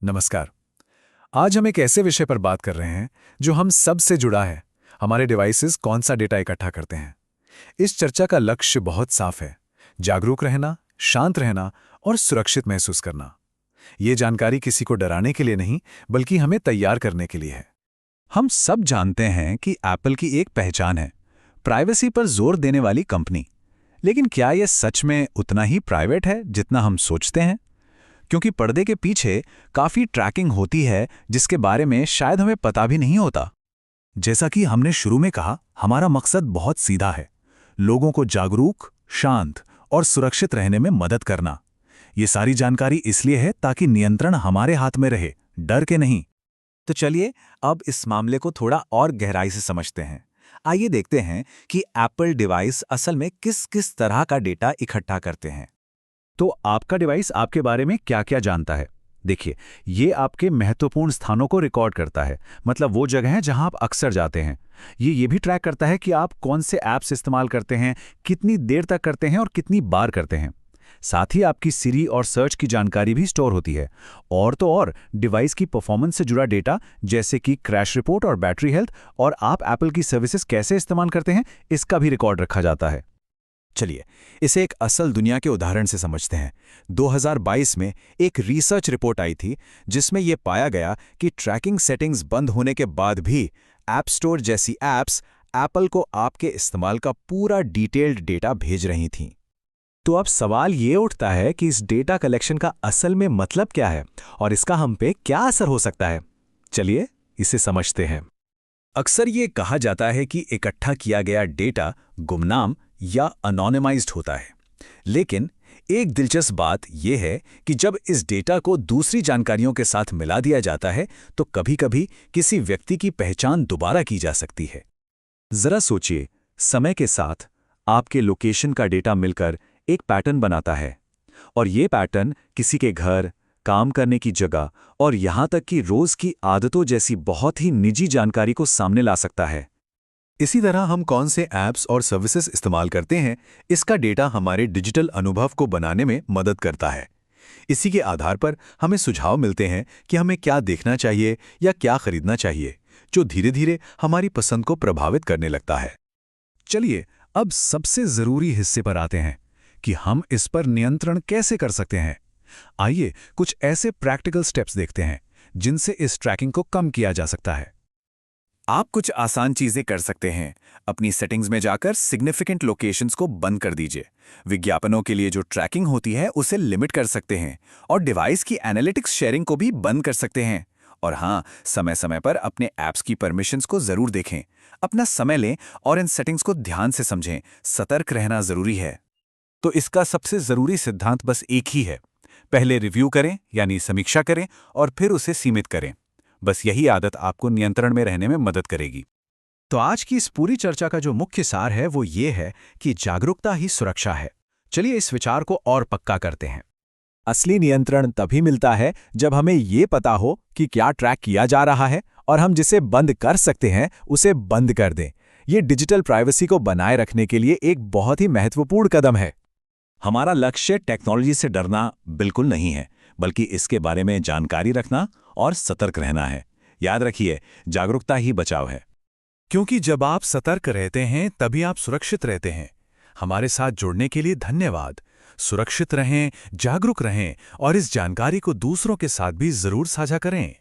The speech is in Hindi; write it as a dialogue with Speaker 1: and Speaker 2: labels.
Speaker 1: नमस्कार। आज हम एक ऐसे विषय पर बात कर रहे हैं जो हम सब से जुड़ा है। हमारे डिवाइसेस कौन सा डेटा इकट्ठा करते हैं। इस चर्चा का लक्ष्य बहुत साफ है: जागरूक रहना, शांत रहना और सुरक्षित महसूस करना। ये जानकारी किसी को डराने के लिए नहीं, बल्कि हमें तैयार करने के लिए है।
Speaker 2: हम सब जानते हैं कि एप्पल की एक पहचान है प्राइवेसी पर जोर देने वाली कंपनी। लेकिन क्या यह सच में उतना ही प्राइवेट है जितना हम सोचते हैं? क्योंकि पर्दे के पीछे काफी ट्रैकिंग होती है जिसके बारे में शायद हमें पता भी नहीं होता। जैसा कि हमने शुरू में कहा, हमारा मकसद बहुत सीधा है: लोगों को जागरूक, शांत और सुरक्षित रहने में मदद करना। ये सारी जानकारी इसलिए है ताकि नियंत्रण हमारे हाथ में रहे, डर के नहीं। तो चलिए अब इस मामले को थोड़ा और गहराई से समझते हैं। आइए देखते हैं कि एप्पल डिवाइस असल में किस किस तरह का डेटा इकट्ठा करते हैं। तो आपका डिवाइस आपके बारे में क्या-क्या जानता है? देखिए, ये आपके महत्वपूर्ण स्थानों को रिकॉर्ड करता है, मतलब वो जगह है जहां आप अक्सर जाते हैं। ये भी ट्रैक करता है कि आप कौन से ऐप्स इस्तेमाल करते हैं, कितनी देर तक करते हैं और कितनी बार करते हैं। साथ ही आपकी सिरी और सर्च की जानकारी भी स्टोर होती है। और तो और डिवाइस की परफॉर्मेंस से जुड़ा डेटा, जैसे कि क्रैश रिपोर्ट और बैटरी हेल्थ, और आप एप्पल की सर्विसेज कैसे इस्तेमाल करते हैं, इसका भी रिकॉर्ड रखा जाता है। चलिए इसे एक असल दुनिया के उदाहरण से समझते हैं। 2022 में एक रिसर्च रिपोर्ट आई थी जिसमें यह पाया गया कि ट्रैकिंग सेटिंग्स बंद होने के बाद भी ऐप स्टोर जैसी ऐप्स एप्पल को आपके इस्तेमाल का पूरा डिटेल्ड डेटा भेज रही थीं। तो अब सवाल ये उठता है कि इस डेटा कलेक्शन का असल में मतलब क्या है और इसका हम पे क्या असर हो सकता है। चलिए इसे समझते हैं। अक्सर ये कहा जाता है कि इकट्ठा किया गया डेटा गुमनाम या अनोनिमाइज्ड होता है। लेकिन एक दिलचस्प बात यह है कि जब इस डेटा को दूसरी जानकारियों के साथ मिला दिया जाता है तो कभी-कभी किसी व्यक्ति की पहचान दोबारा की जा सकती है। जरा सोचिए, समय के साथ आपके लोकेशन का डेटा मिलकर एक पैटर्न बनाता है, और ये पैटर्न किसी के घर, काम करने की जगह और यहाँ तक कि रोज की आदतों जैसी बहुत ही निजी जानकारी को सामने ला सकता है।
Speaker 1: इसी तरह हम कौन से ऐप्स और सर्विसेज इस्तेमाल करते हैं, इसका डेटा हमारे डिजिटल अनुभव को बनाने में मदद करता है। इसी के आधार पर हमें सुझाव मिलते हैं कि हमें क्या देखना चाहिए या क्या खरीदना चाहिए, जो धीरे धीरे हमारी पसंद को प्रभावित करने लगता है।
Speaker 2: चलिए अब सबसे जरूरी हिस्से पर आते हैं कि हम इस पर नियंत्रण कैसे कर सकते हैं। आइए कुछ ऐसे प्रैक्टिकल स्टेप्स देखते हैं जिनसे इस ट्रैकिंग को कम किया जा सकता है।
Speaker 3: आप कुछ आसान चीजें कर सकते हैं। अपनी सेटिंग्स में जाकर सिग्निफिकेंट लोकेशंस को बंद कर दीजिए। विज्ञापनों के लिए जो ट्रैकिंग होती है उसे लिमिट कर सकते हैं और डिवाइस की एनालिटिक्स शेयरिंग को भी बंद कर सकते हैं। और हाँ, समय समय पर अपने ऐप्स की परमिशंस को जरूर देखें। अपना समय लें और इन सेटिंग्स को ध्यान से समझें। सतर्क रहना जरूरी है। तो इसका सबसे जरूरी सिद्धांत बस एक ही है: पहले रिव्यू करें, यानी समीक्षा करें, और फिर उसे सीमित करें। बस यही आदत आपको नियंत्रण में रहने में मदद करेगी।
Speaker 2: तो आज की इस पूरी चर्चा का जो मुख्य सार है वो ये है कि जागरूकता ही सुरक्षा है। चलिए इस विचार को और पक्का करते हैं। असली नियंत्रण तभी मिलता है जब हमें ये पता हो कि क्या ट्रैक किया जा रहा है, और हम जिसे बंद कर सकते हैं उसे बंद कर दें। ये डिजिटल प्राइवेसी को बनाए रखने के लिए एक बहुत ही महत्वपूर्ण कदम है। हमारा लक्ष्य टेक्नोलॉजी से डरना बिल्कुल नहीं है, बल्कि इसके बारे में जानकारी रखना और सतर्क रहना है। याद रखिए, जागरूकता ही बचाव है।
Speaker 1: क्योंकि जब आप सतर्क रहते हैं तभी आप सुरक्षित रहते हैं। हमारे साथ जुड़ने के लिए धन्यवाद। सुरक्षित रहें, जागरूक रहें और इस जानकारी को दूसरों के साथ भी जरूर साझा करें।